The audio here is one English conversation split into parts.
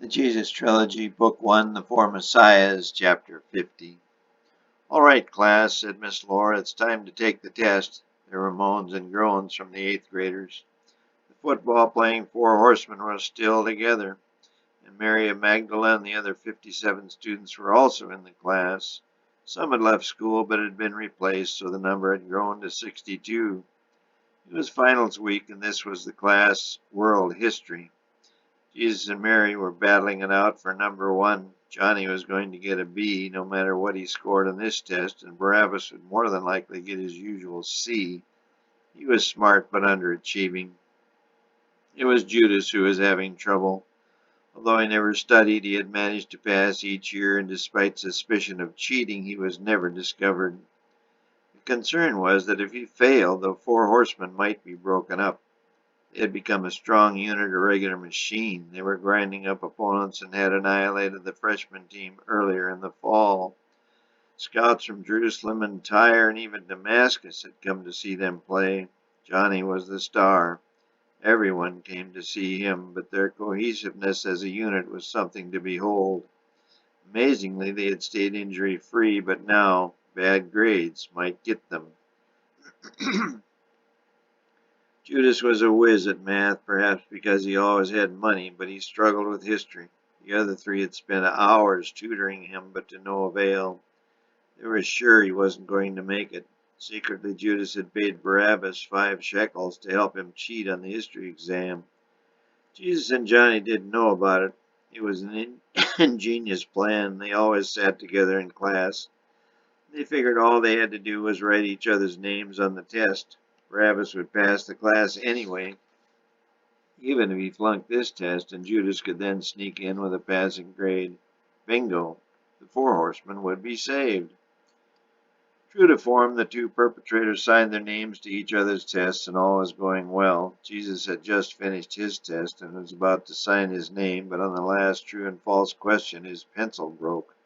The Jesus Trilogy, Book 1, The Four Messiahs, Chapter 50. "All right, class," said Miss Laura, "it's time to take the test." There were moans and groans from the eighth graders. The football-playing four horsemen were still together, and Mary of Magdala and the other 57 students were also in the class. Some had left school but had been replaced, so the number had grown to 62. It was finals week, and this was the class World History. Jesus and Mary were battling it out for number one. Johnny was going to get a B no matter what he scored on this test, and Barabbas would more than likely get his usual C. He was smart but underachieving. It was Judas who was having trouble. Although he never studied, he had managed to pass each year, and despite suspicion of cheating, he was never discovered. The concern was that if he failed, the four horsemen might be broken up. They had become a strong unit, a regular machine. They were grinding up opponents and had annihilated the freshman team earlier in the fall. Scouts from Jerusalem and Tyre and even Damascus had come to see them play. Johnny was the star. Everyone came to see him, but their cohesiveness as a unit was something to behold. Amazingly, they had stayed injury-free, but now bad grades might get them. Judas was a whiz at math, perhaps because he always had money, but he struggled with history. The other three had spent hours tutoring him, but to no avail. They were sure he wasn't going to make it. Secretly, Judas had paid Barabbas 5 shekels to help him cheat on the history exam. Jesus and Johnny didn't know about it. It was an ingenious plan. They always sat together in class. They figured all they had to do was write each other's names on the test. Barabbas would pass the class anyway, even if he flunked this test, and Judas could then sneak in with a passing grade. Bingo! The four horsemen would be saved. True to form, the two perpetrators signed their names to each other's tests, and all was going well. Jesus had just finished his test and was about to sign his name, but on the last true and false question his pencil broke.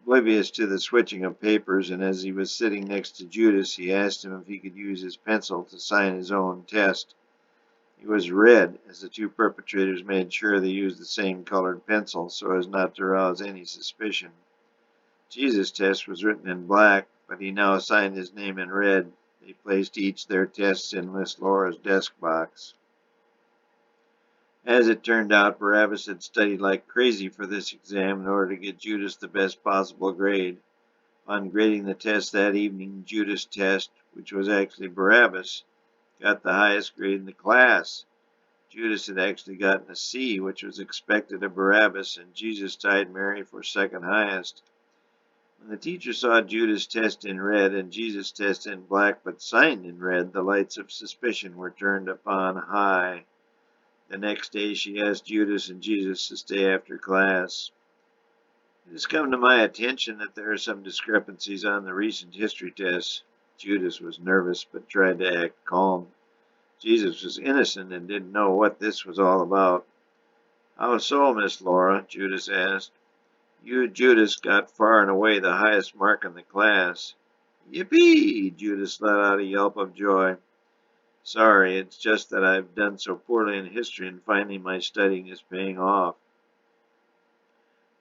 Oblivious to the switching of papers, and as he was sitting next to Judas, he asked him if he could use his pencil to sign his own test. It was red, as the two perpetrators made sure they used the same colored pencil so as not to arouse any suspicion. Jesus' test was written in black, but he now signed his name in red. They placed each their tests in Miss Laura's desk box. As it turned out, Barabbas had studied like crazy for this exam in order to get Judas the best possible grade. On grading the test that evening, Judas' test, which was actually Barabbas, got the highest grade in the class. Judas had actually gotten a C, which was expected of Barabbas, and Jesus tied Mary for second highest. When the teacher saw Judas' test in red and Jesus' test in black but signed in red, the lights of suspicion were turned upon high. The next day she asked Judas and Jesus to stay after class. "It has come to my attention that there are some discrepancies on the recent history tests." Judas was nervous but tried to act calm. Jesus was innocent and didn't know what this was all about. "How so, Miss Laura?" Judas asked. "You, Judas, got far and away the highest mark in the class." "Yippee!" Judas let out a yelp of joy. "Sorry, it's just that I've done so poorly in history and finally my studying is paying off."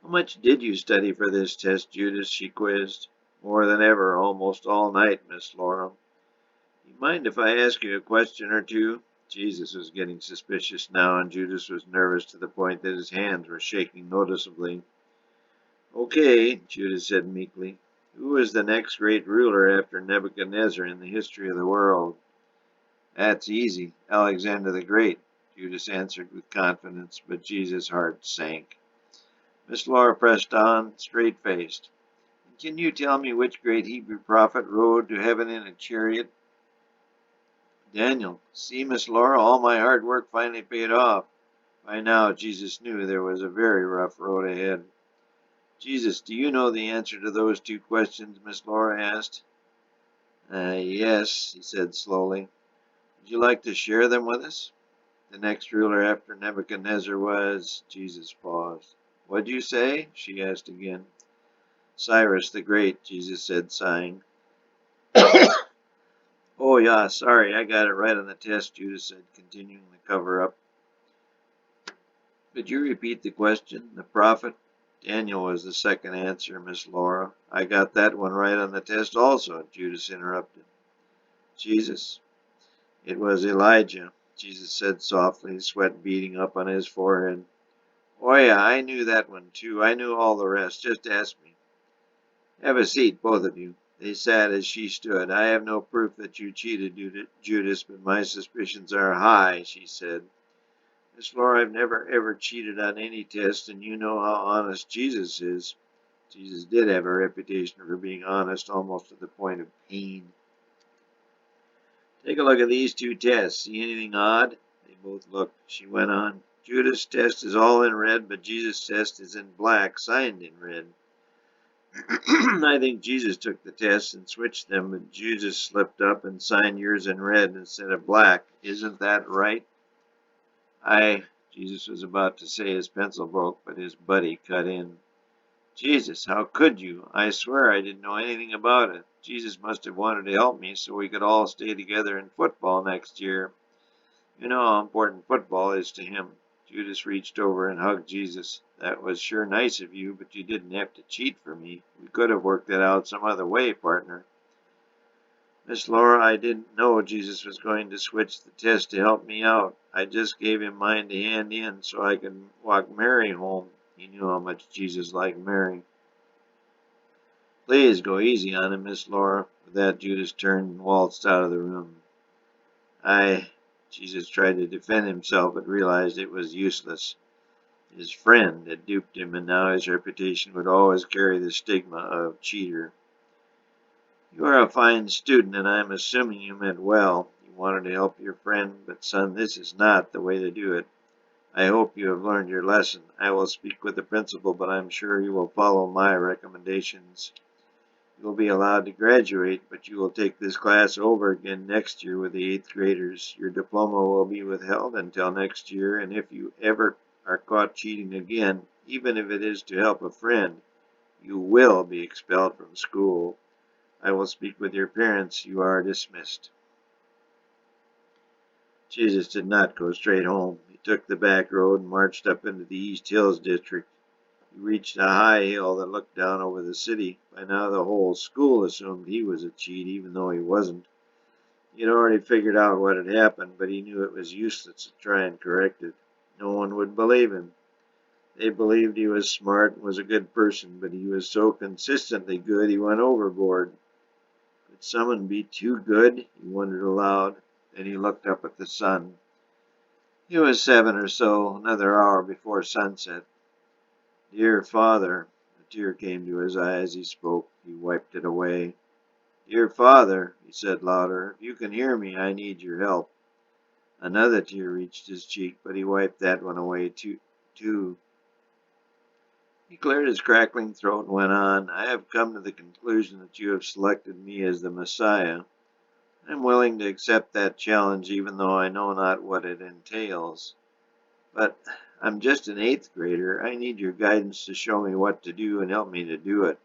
"How much did you study for this test, Judas?" she quizzed. "More than ever, almost all night, Miss Laura." "You mind if I ask you a question or two?" Jesus was getting suspicious now, and Judas was nervous to the point that his hands were shaking noticeably. "Okay," Judas said meekly. "Who is the next great ruler after Nebuchadnezzar in the history of the world?" "That's easy. Alexander the Great," Judas answered with confidence, but Jesus' heart sank. Miss Laura pressed on, straight-faced. "Can you tell me which great Hebrew prophet rode to heaven in a chariot?" "Daniel. See, Miss Laura, all my hard work finally paid off." By now, Jesus knew there was a very rough road ahead. "Jesus, do you know the answer to those two questions?" Miss Laura asked. Yes," he said slowly. "Would you like to share them with us?" "The next ruler after Nebuchadnezzar was—" Jesus paused. "What'd you say?" she asked again. "Cyrus the Great," Jesus said, sighing. "Oh, yeah, sorry, I got it right on the test," Judas said, continuing the cover-up. Could you repeat the question? The prophet? Daniel was the second answer, Miss Laura. I got that one right on the test also, Judas interrupted. Jesus. It was Elijah, Jesus said softly, sweat beading up on his forehead. Oh yeah, I knew that one too. I knew all the rest. Just ask me. Have a seat, both of you. They sat as she stood. I have no proof that you cheated, Judas, but my suspicions are high, she said. Miss Laura, I've never ever cheated on any test, and you know how honest Jesus is. Jesus did have a reputation for being honest, almost to the point of pain. Take a look at these two tests. See anything odd? They both looked. She went on. Judas' test is all in red, but Jesus' test is in black, signed in red. I think Jesus took the test and switched them, but Judas slipped up and signed yours in red instead of black. Isn't that right? Jesus was about to say his pencil broke, but his buddy cut in. Jesus, how could you? I swear I didn't know anything about it. Jesus must have wanted to help me so we could all stay together in football next year. You know how important football is to him. Judas reached over and hugged Jesus. That was sure nice of you, but you didn't have to cheat for me. We could have worked it out some other way, partner. Miss Laura, I didn't know Jesus was going to switch the test to help me out. I just gave him mine to hand in so I could walk Mary home. He knew how much Jesus liked Mary. Please go easy on him, Miss Laura. With that, Judas turned and waltzed out of the room. Jesus tried to defend himself, but realized it was useless. His friend had duped him, and now his reputation would always carry the stigma of cheater. You are a fine student, and I am assuming you meant well. You wanted to help your friend, but son, this is not the way to do it. I hope you have learned your lesson. I will speak with the principal, but I am sure you will follow my recommendations. You will be allowed to graduate, but you will take this class over again next year with the 8th graders. Your diploma will be withheld until next year, and if you ever are caught cheating again, even if it is to help a friend, you will be expelled from school. I will speak with your parents. You are dismissed. Jesus did not go straight home. He took the back road and marched up into the East Hills district. He reached a high hill that looked down over the city. By now the whole school assumed he was a cheat, even though he wasn't. He had already figured out what had happened, but he knew it was useless to try and correct it. No one would believe him. They believed he was smart and was a good person, but he was so consistently good he went overboard. Could someone be too good? He wondered aloud. Then he looked up at the sun. It was 7 or so, another hour before sunset. Dear Father, a tear came to his eye as he spoke. He wiped it away. Dear Father, he said louder, if you can hear me, I need your help. Another tear reached his cheek, but he wiped that one away too. He cleared his crackling throat and went on, I have come to the conclusion that you have selected me as the Messiah. I am willing to accept that challenge even though I know not what it entails. But I'm just an 8th grader. I need your guidance to show me what to do and help me to do it.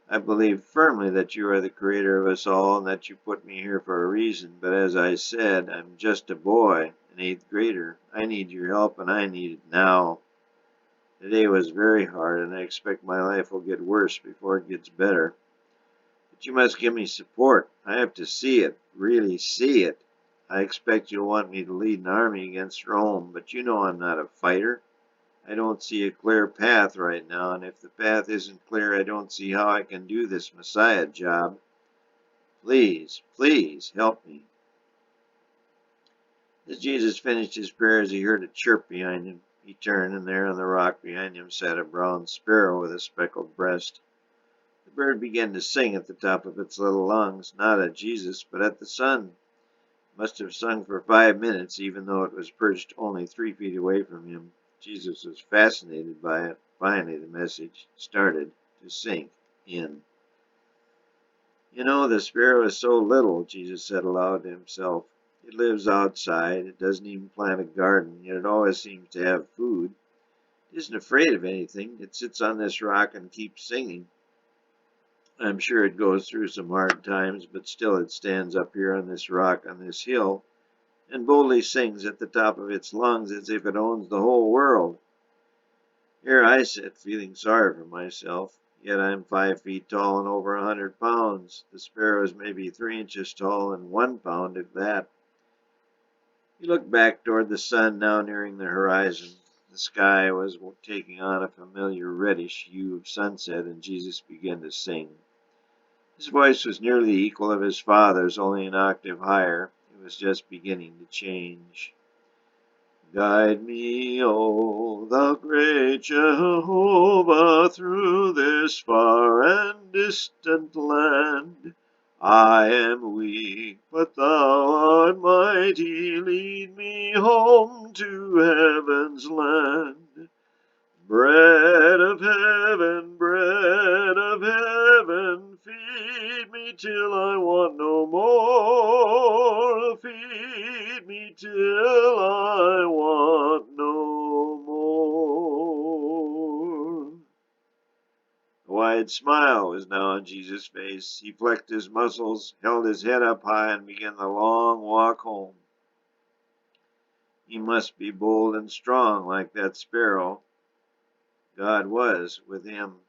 I believe firmly that you are the creator of us all and that you put me here for a reason, but as I said, I'm just a boy, an 8th grader. I need your help and I need it now. Today was very hard and I expect my life will get worse before it gets better. But you must give me support. I have to see it, really see it. I expect you'll want me to lead an army against Rome, but you know I'm not a fighter. I don't see a clear path right now, and if the path isn't clear, I don't see how I can do this Messiah job. Please, please, help me. As Jesus finished his prayers, he heard a chirp behind him. He turned, and there on the rock behind him sat a brown sparrow with a speckled breast. The bird began to sing at the top of its little lungs, not at Jesus, but at the sun. It must have sung for 5 minutes, even though it was perched only 3 feet away from him. Jesus was fascinated by it. Finally, the message started to sink in. You know, the sparrow is so little, Jesus said aloud to himself. It lives outside. It doesn't even plant a garden, yet it always seems to have food. It isn't afraid of anything. It sits on this rock and keeps singing. I'm sure it goes through some hard times, but still it stands up here on this rock, on this hill, and boldly sings at the top of its lungs as if it owns the whole world. Here I sit, feeling sorry for myself, yet I'm 5 feet tall and over 100 pounds. The sparrow is maybe 3 inches tall and 1 pound, if that. He looked back toward the sun, now nearing the horizon. The sky was taking on a familiar reddish hue of sunset, and Jesus began to sing. His voice was nearly the equal of his father's, only an octave higher. It was just beginning to change. Guide me, O thou great Jehovah, through this far and distant land. I am weak, but thou art mighty. Lead me home to heaven's land. Bread of heaven, feed me till I want no more. Feed me till I want no more. A wide smile was now on Jesus' face. He flexed his muscles, held his head up high, and began the long walk home. He must be bold and strong like that sparrow. God was with him.